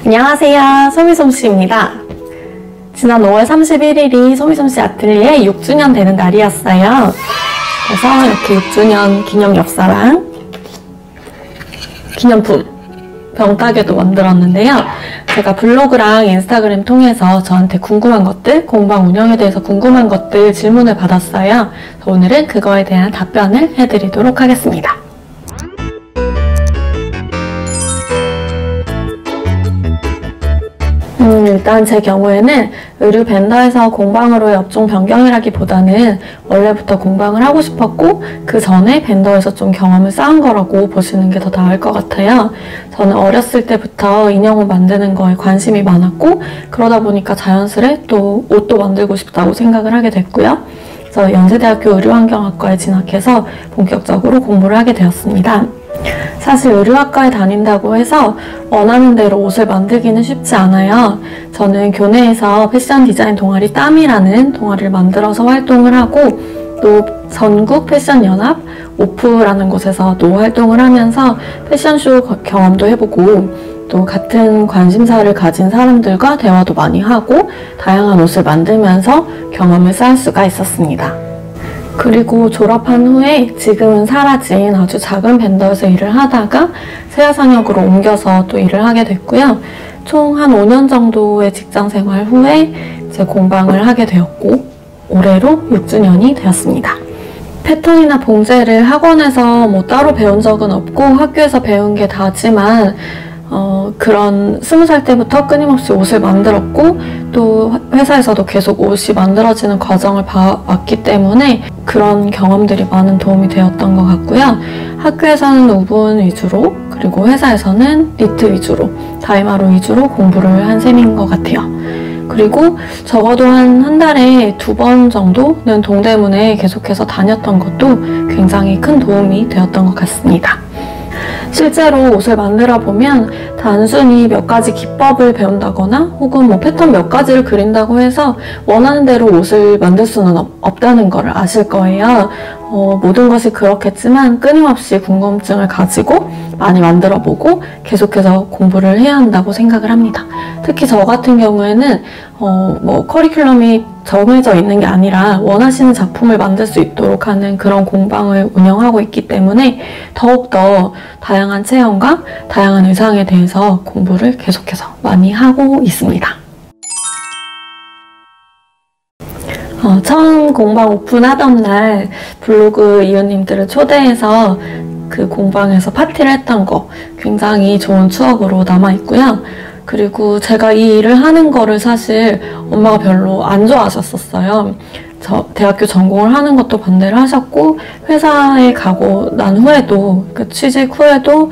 안녕하세요, 소미솜씨입니다. 지난 5월 31일이 소미솜씨 아틀리에 6주년 되는 날이었어요. 그래서 이렇게 6주년 기념 엽서랑 기념품 병따개도 만들었는데요. 제가 블로그랑 인스타그램 통해서 저한테 궁금한 것들, 공방 운영에 대해서 궁금한 것들 질문을 받았어요. 오늘은 그거에 대한 답변을 해드리도록 하겠습니다. 일단 제 경우에는 의류 벤더에서 공방으로의 업종 변경이라기보다는 원래부터 공방을 하고 싶었고 그 전에 벤더에서 좀 경험을 쌓은 거라고 보시는 게 더 나을 것 같아요. 저는 어렸을 때부터 인형옷 만드는 거에 관심이 많았고 그러다 보니까 자연스레 또 옷도 만들고 싶다고 생각을 하게 됐고요. 그래서 연세대학교 의류환경학과에 진학해서 본격적으로 공부를 하게 되었습니다. 사실 의류학과에 다닌다고 해서 원하는 대로 옷을 만들기는 쉽지 않아요. 저는 교내에서 패션 디자인 동아리 땀이라는 동아리를 만들어서 활동을 하고 또 전국 패션연합 오프라는 곳에서도 활동을 하면서 패션쇼 경험도 해보고 또 같은 관심사를 가진 사람들과 대화도 많이 하고 다양한 옷을 만들면서 경험을 쌓을 수가 있었습니다. 그리고 졸업한 후에 지금은 사라진 아주 작은 벤더에서 일을 하다가 세아상역으로 옮겨서 또 일을 하게 됐고요. 총 한 5년 정도의 직장 생활 후에 이제 공방을 하게 되었고 올해로 6주년이 되었습니다. 패턴이나 봉제를 학원에서 따로 배운 적은 없고 학교에서 배운 게 다지만 그런 20살 때부터 끊임없이 옷을 만들었고 또 회사에서도 계속 옷이 만들어지는 과정을 봐왔기 때문에 그런 경험들이 많은 도움이 되었던 것 같고요. 학교에서는 우분 위주로 그리고 회사에서는 니트 위주로 다이마로 위주로 공부를 한 셈인 것 같아요. 그리고 적어도 한 달에 2번 정도는 동대문에 계속해서 다녔던 것도 굉장히 큰 도움이 되었던 것 같습니다. 실제로 옷을 만들어 보면 단순히 몇 가지 기법을 배운다거나 혹은 패턴 몇 가지를 그린다고 해서 원하는 대로 옷을 만들 수는 없다는 걸 아실 거예요. 모든 것이 그렇겠지만 끊임없이 궁금증을 가지고 많이 만들어 보고 계속해서 공부를 해야 한다고 생각을 합니다. 특히 저 같은 경우에는 커리큘럼이 정해져 있는 게 아니라 원하시는 작품을 만들 수 있도록 하는 그런 공방을 운영하고 있기 때문에 더욱더 다양한 체형과 다양한 의상에 대해서 공부를 계속해서 많이 하고 있습니다. 처음 공방 오픈하던 날 블로그 이웃님들을 초대해서 그 공방에서 파티를 했던 거 굉장히 좋은 추억으로 남아있고요. 그리고 제가 이 일을 하는 거를 사실 엄마가 별로 안 좋아하셨었어요. 저 대학교 전공을 하는 것도 반대를 하셨고 회사에 가고 난 후에도 취직 후에도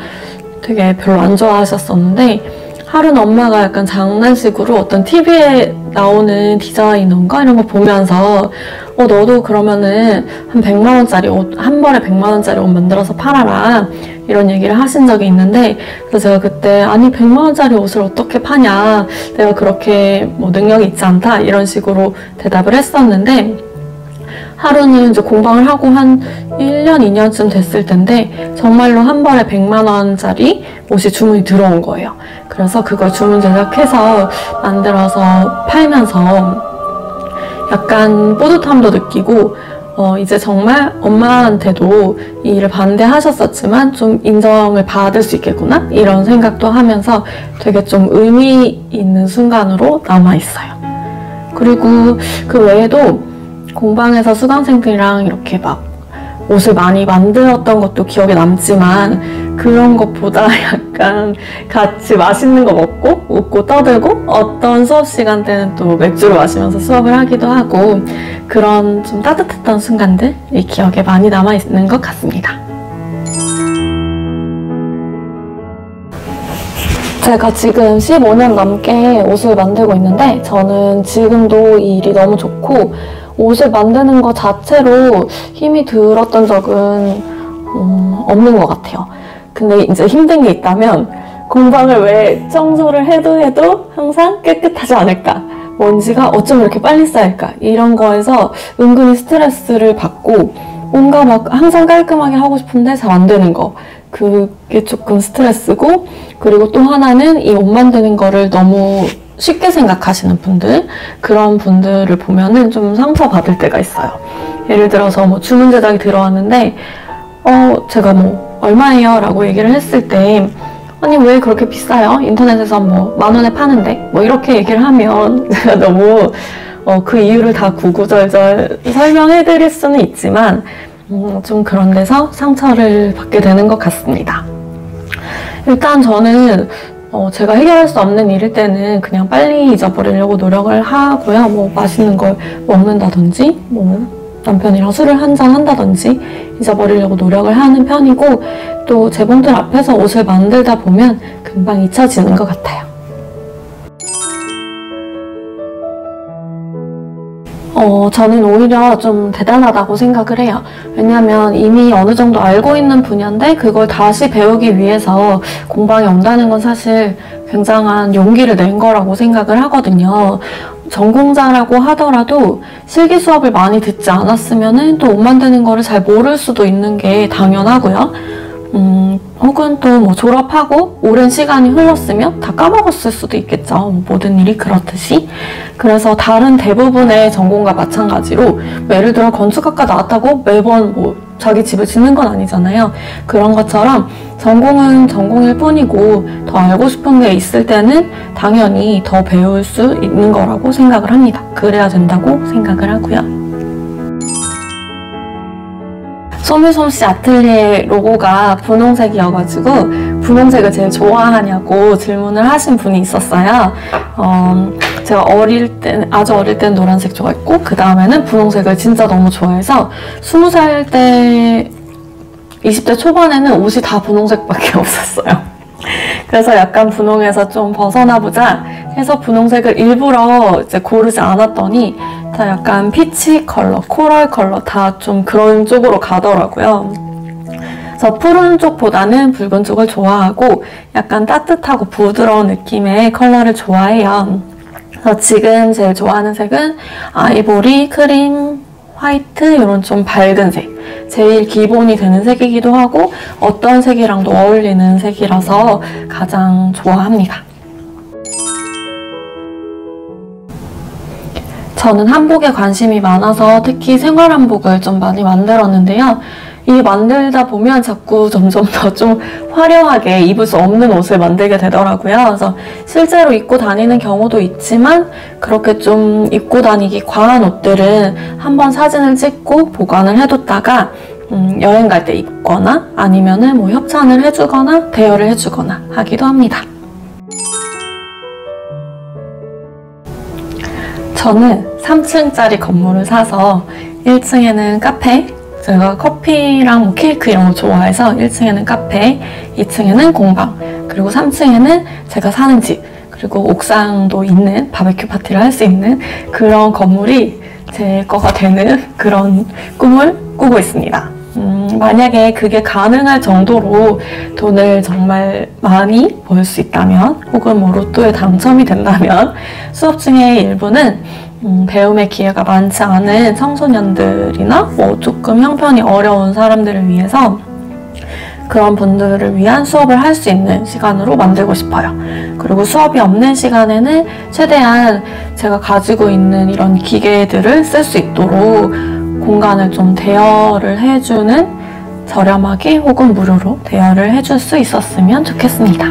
되게 별로 안 좋아하셨었는데 하루는 엄마가 약간 장난식으로 어떤 TV에 나오는 디자이너인가 이런 거 보면서 너도 그러면은 한 100만원짜리 옷, 한 벌에 100만원짜리 옷 만들어서 팔아라 이런 얘기를 하신 적이 있는데 그래서 제가 그때 아니 100만원짜리 옷을 어떻게 파냐 내가 그렇게 능력이 있지 않다 이런 식으로 대답을 했었는데 하루는 이제 공방을 하고 한 1년, 2년쯤 됐을 텐데 정말로 한 벌에 100만원짜리 옷이 주문이 들어온 거예요. 그래서 그걸 주문 제작해서 만들어서 팔면서 약간 뿌듯함도 느끼고 이제 정말 엄마한테도 이 일을 반대하셨었지만 좀 인정을 받을 수 있겠구나 이런 생각도 하면서 되게 좀 의미 있는 순간으로 남아있어요. 그리고 그 외에도 공방에서 수강생들이랑 이렇게 옷을 많이 만들었던 것도 기억에 남지만 그런 것보다 약간 같이 맛있는 거 먹고 웃고 떠들고 어떤 수업 시간 때는 또 맥주를 마시면서 수업을 하기도 하고 그런 좀 따뜻했던 순간들이 기억에 많이 남아있는 것 같습니다. 제가 지금 15년 넘게 옷을 만들고 있는데 저는 지금도 이 일이 너무 좋고 옷을 만드는 것 자체로 힘이 들었던 적은 없는 것 같아요. 근데 이제 힘든 게 있다면 공방을 왜 청소를 해도 항상 깨끗하지 않을까? 먼지가 어쩜 이렇게 빨리 쌓일까? 이런 거에서 은근히 스트레스를 받고 뭔가 항상 깔끔하게 하고 싶은데 잘 안 되는 거. 그게 조금 스트레스고 그리고 또 하나는 이 옷 만드는 거를 너무 쉽게 생각하시는 분들, 그런 분들을 보면은 좀 상처받을 때가 있어요. 예를 들어서 뭐 주문 제작이 들어왔는데 제가 뭐 얼마예요? 라고 얘기를 했을 때 아니 왜 그렇게 비싸요? 인터넷에서 뭐 10,000원에 파는데? 뭐 이렇게 얘기를 하면 제가 너무 그 이유를 다 구구절절 설명해드릴 수는 있지만 좀 그런 데서 상처를 받게 되는 것 같습니다. 일단 저는 제가 해결할 수 없는 일일 때는 그냥 빨리 잊어버리려고 노력을 하고요. 뭐 맛있는 걸 먹는다든지 뭐 남편이랑 술을 한잔 한다든지 잊어버리려고 노력을 하는 편이고, 또 재봉틀 앞에서 옷을 만들다 보면 금방 잊혀지는 것 같아요. 저는 오히려 좀 대단하다고 생각을 해요. 왜냐하면 이미 어느 정도 알고 있는 분야인데 그걸 다시 배우기 위해서 공방에 온다는 건 사실 굉장한 용기를 낸 거라고 생각을 하거든요. 전공자라고 하더라도 실기 수업을 많이 듣지 않았으면 또 옷 만드는 거를 잘 모를 수도 있는 게 당연하고요. 혹은 또 뭐 졸업하고 오랜 시간이 흘렀으면 다 까먹었을 수도 있겠죠. 모든 일이 그렇듯이. 그래서 다른 대부분의 전공과 마찬가지로 예를 들어 건축학과 나왔다고 매번 뭐 자기 집을 짓는 건 아니잖아요. 그런 것처럼 전공은 전공일 뿐이고 더 알고 싶은 게 있을 때는 당연히 더 배울 수 있는 거라고 생각을 합니다. 그래야 된다고 생각을 하고요. 소미솜씨 아틀리에 로고가 분홍색이어가지고 분홍색을 제일 좋아하냐고 질문을 하신 분이 있었어요. 제가 아주 어릴 땐 노란색 좋아했고 그 다음에는 분홍색을 진짜 너무 좋아해서 20살 때 20대 초반에는 옷이 다 분홍색밖에 없었어요. 그래서 약간 분홍에서 좀 벗어나보자 해서 분홍색을 일부러 이제 고르지 않았더니 다 약간 피치 컬러, 코랄 컬러 다 좀 그런 쪽으로 가더라고요. 그래서 푸른 쪽보다는 붉은 쪽을 좋아하고 약간 따뜻하고 부드러운 느낌의 컬러를 좋아해요. 그래서 지금 제일 좋아하는 색은 아이보리, 크림, 화이트 이런 좀 밝은 색. 제일 기본이 되는 색이기도 하고 어떤 색이랑도 어울리는 색이라서 가장 좋아합니다. 저는 한복에 관심이 많아서 특히 생활한복을 좀 많이 만들었는데요. 이 만들다 보면 자꾸 점점 더 좀 화려하게 입을 수 없는 옷을 만들게 되더라고요. 그래서 실제로 입고 다니는 경우도 있지만 그렇게 좀 입고 다니기 과한 옷들은 한번 사진을 찍고 보관을 해뒀다가 여행 갈 때 입거나 아니면은 뭐 협찬을 해주거나 대여를 해주거나 하기도 합니다. 저는 3층짜리 건물을 사서 1층에는 카페, 제가 커피랑 뭐 케이크 이런 거 좋아해서 1층에는 카페, 2층에는 공방, 그리고 3층에는 제가 사는 집, 그리고 옥상도 있는 바베큐 파티를 할 수 있는 그런 건물이 제 거가 되는 그런 꿈을 꾸고 있습니다. 만약에 그게 가능할 정도로 돈을 정말 많이 벌 수 있다면 혹은 뭐 로또에 당첨이 된다면 수업 중에 일부는 배움의 기회가 많지 않은 청소년들이나 뭐 조금 형편이 어려운 사람들을 위해서 그런 분들을 위한 수업을 할 수 있는 시간으로 만들고 싶어요. 그리고 수업이 없는 시간에는 최대한 제가 가지고 있는 이런 기계들을 쓸 수 있도록 공간을 좀 대여를 해주는, 저렴하게 혹은 무료로 대여를 해줄 수 있었으면 좋겠습니다.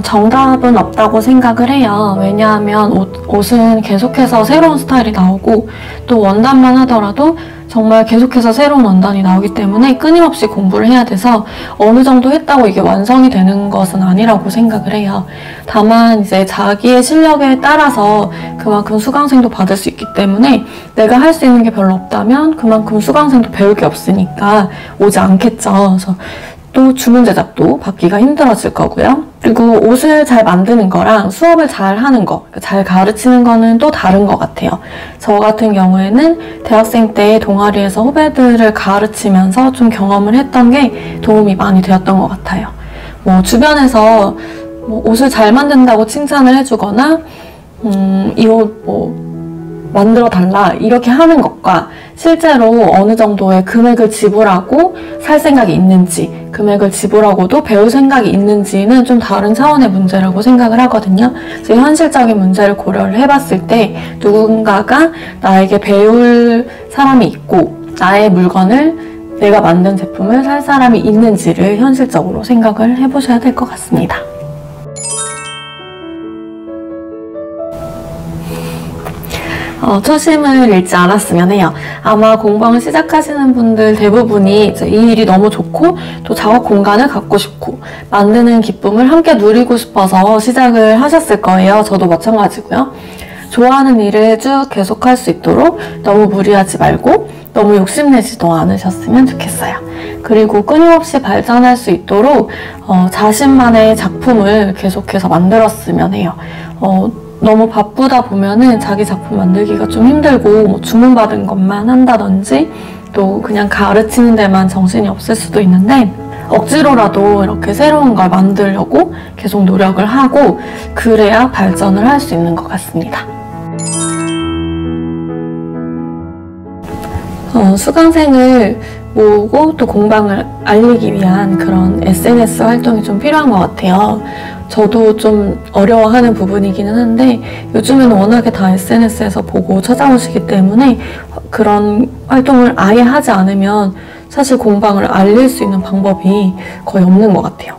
정답은 없다고 생각을 해요. 왜냐하면 옷은 계속해서 새로운 스타일이 나오고 또 원단만 하더라도 정말 계속해서 새로운 원단이 나오기 때문에 끊임없이 공부를 해야 돼서 어느 정도 했다고 이게 완성이 되는 것은 아니라고 생각을 해요. 다만 이제 자기의 실력에 따라서 그만큼 수강생도 받을 수 있기 때문에 내가 할 수 있는 게 별로 없다면 그만큼 수강생도 배울 게 없으니까 오지 않겠죠. 그래서 또 주문 제작도 받기가 힘들어질 거고요. 그리고 옷을 잘 만드는 거랑 수업을 잘 하는 거, 잘 가르치는 거는 또 다른 것 같아요. 저 같은 경우에는 대학생 때 동아리에서 후배들을 가르치면서 좀 경험을 했던 게 도움이 많이 되었던 것 같아요. 뭐 주변에서 뭐 옷을 잘 만든다고 칭찬을 해주거나 이 옷 뭐 만들어 달라 이렇게 하는 것과 실제로 어느 정도의 금액을 지불하고 살 생각이 있는지, 금액을 지불하고도 배울 생각이 있는지는 좀 다른 차원의 문제라고 생각을 하거든요. 그래서 현실적인 문제를 고려를 해봤을 때 누군가가 나에게 배울 사람이 있고 나의 물건을, 내가 만든 제품을 살 사람이 있는지를 현실적으로 생각을 해보셔야 될 것 같습니다. 초심을 잃지 않았으면 해요. 아마 공방을 시작하시는 분들 대부분이 이제 이 일이 너무 좋고 또 작업 공간을 갖고 싶고 만드는 기쁨을 함께 누리고 싶어서 시작을 하셨을 거예요. 저도 마찬가지고요. 좋아하는 일을 쭉 계속할 수 있도록 너무 무리하지 말고 너무 욕심내지도 않으셨으면 좋겠어요. 그리고 끊임없이 발전할 수 있도록 자신만의 작품을 계속해서 만들었으면 해요. 너무 바쁘다 보면은 자기 작품 만들기가 좀 힘들고 뭐 주문받은 것만 한다든지 또 그냥 가르치는 데만 정신이 없을 수도 있는데 억지로라도 이렇게 새로운 걸 만들려고 계속 노력을 하고 그래야 발전을 할 수 있는 것 같습니다. 수강생을 모으고 또 공방을 알리기 위한 그런 SNS 활동이 좀 필요한 것 같아요. 저도 좀 어려워하는 부분이기는 한데 요즘에는 워낙에 다 SNS에서 보고 찾아오시기 때문에 그런 활동을 아예 하지 않으면 사실 공방을 알릴 수 있는 방법이 거의 없는 것 같아요.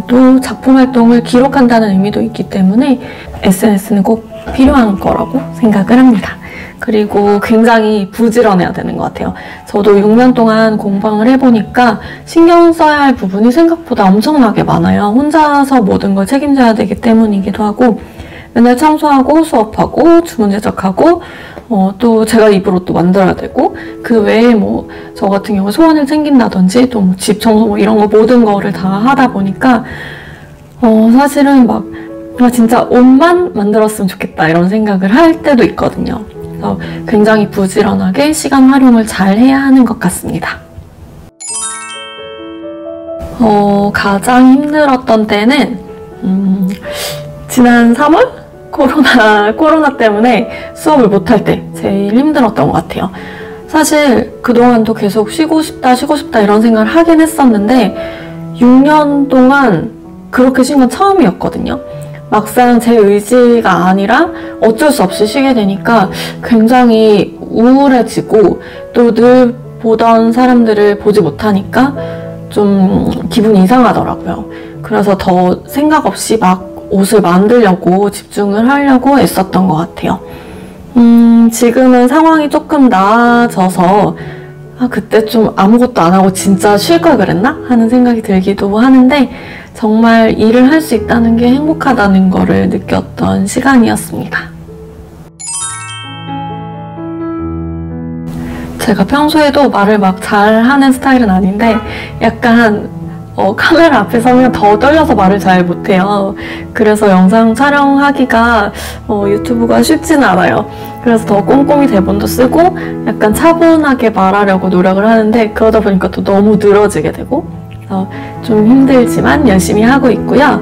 또 작품 활동을 기록한다는 의미도 있기 때문에 SNS는 꼭 필요한 거라고 생각을 합니다. 그리고 굉장히 부지런해야 되는 것 같아요. 저도 6년 동안 공방을 해보니까 신경 써야 할 부분이 생각보다 엄청나게 많아요. 혼자서 모든 걸 책임져야 되기 때문이기도 하고 맨날 청소하고 수업하고 주문 제작하고 또 제가 입으로 또 만들어야 되고 그 외에 뭐 저 같은 경우 소원을 챙긴다든지 또 뭐 집 청소 뭐 이런 거 모든 거를 다 하다 보니까 사실은 막 진짜 옷만 만들었으면 좋겠다 이런 생각을 할 때도 있거든요. 그래서 굉장히 부지런하게 시간 활용을 잘 해야 하는 것 같습니다. 가장 힘들었던 때는 지난 3월? 코로나 때문에 수업을 못할 때 제일 힘들었던 것 같아요. 사실 그동안도 계속 쉬고 싶다 이런 생각을 하긴 했었는데 6년 동안 그렇게 쉰 건 처음이었거든요. 막상 제 의지가 아니라 어쩔 수 없이 쉬게 되니까 굉장히 우울해지고 또 늘 보던 사람들을 보지 못하니까 좀 기분이 이상하더라고요. 그래서 더 생각 없이 막 옷을 만들려고 집중을 하려고 애썼던 것 같아요. 지금은 상황이 조금 나아져서 그때 좀 아무것도 안 하고 진짜 쉴 걸 그랬나? 하는 생각이 들기도 하는데 정말 일을 할 수 있다는 게 행복하다는 거를 느꼈던 시간이었습니다. 제가 평소에도 말을 막 잘하는 스타일은 아닌데 약간 카메라 앞에 서면 더 떨려서 말을 잘 못해요. 그래서 영상 촬영하기가 유튜브가 쉽지는 않아요. 그래서 더 꼼꼼히 대본도 쓰고 약간 차분하게 말하려고 노력을 하는데 그러다 보니까 또 너무 늘어지게 되고 좀 힘들지만 열심히 하고 있고요.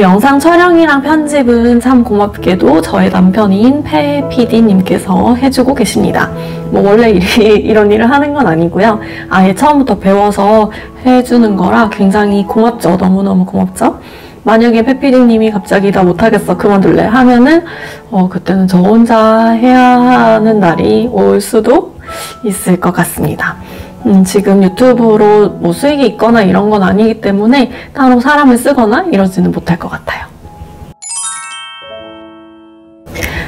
영상 촬영이랑 편집은 참 고맙게도 저의 남편인 패 PD님께서 해주고 계십니다. 뭐 원래 이런 일을 하는 건 아니고요. 아예 처음부터 배워서 해주는 거라 굉장히 고맙죠. 너무너무 고맙죠. 만약에 패 PD님이 갑자기 나 못하겠어 그만둘래 하면은 그때는 저 혼자 해야 하는 날이 올 수도 있을 것 같습니다. 지금 유튜브로 뭐 수익이 있거나 이런 건 아니기 때문에 따로 사람을 쓰거나 이러지는 못할 것 같아요.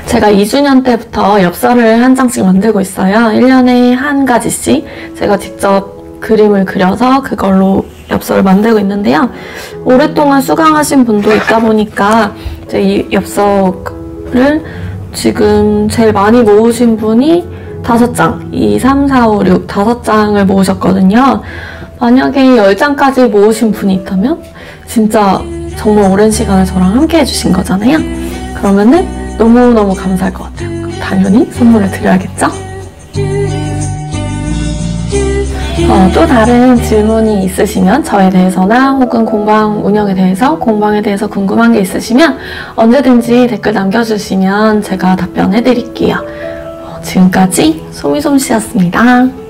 제가 2주년 때부터 엽서를 한 장씩 만들고 있어요. 1년에 한 가지씩 제가 직접 그림을 그려서 그걸로 엽서를 만들고 있는데요. 오랫동안 수강하신 분도 있다 보니까 이제 이 엽서를 지금 제일 많이 모으신 분이 5장, 2, 3, 4, 5, 6, 5장을 모으셨거든요. 만약에 10장까지 모으신 분이 있다면 진짜 정말 오랜 시간을 저랑 함께 해주신 거잖아요. 그러면은 너무너무 감사할 것 같아요. 당연히 선물을 드려야겠죠? 또 다른 질문이 있으시면 저에 대해서나 혹은 공방 운영에 대해서, 공방에 대해서 궁금한 게 있으시면 언제든지 댓글 남겨주시면 제가 답변해드릴게요. 지금까지 소미솜씨였습니다.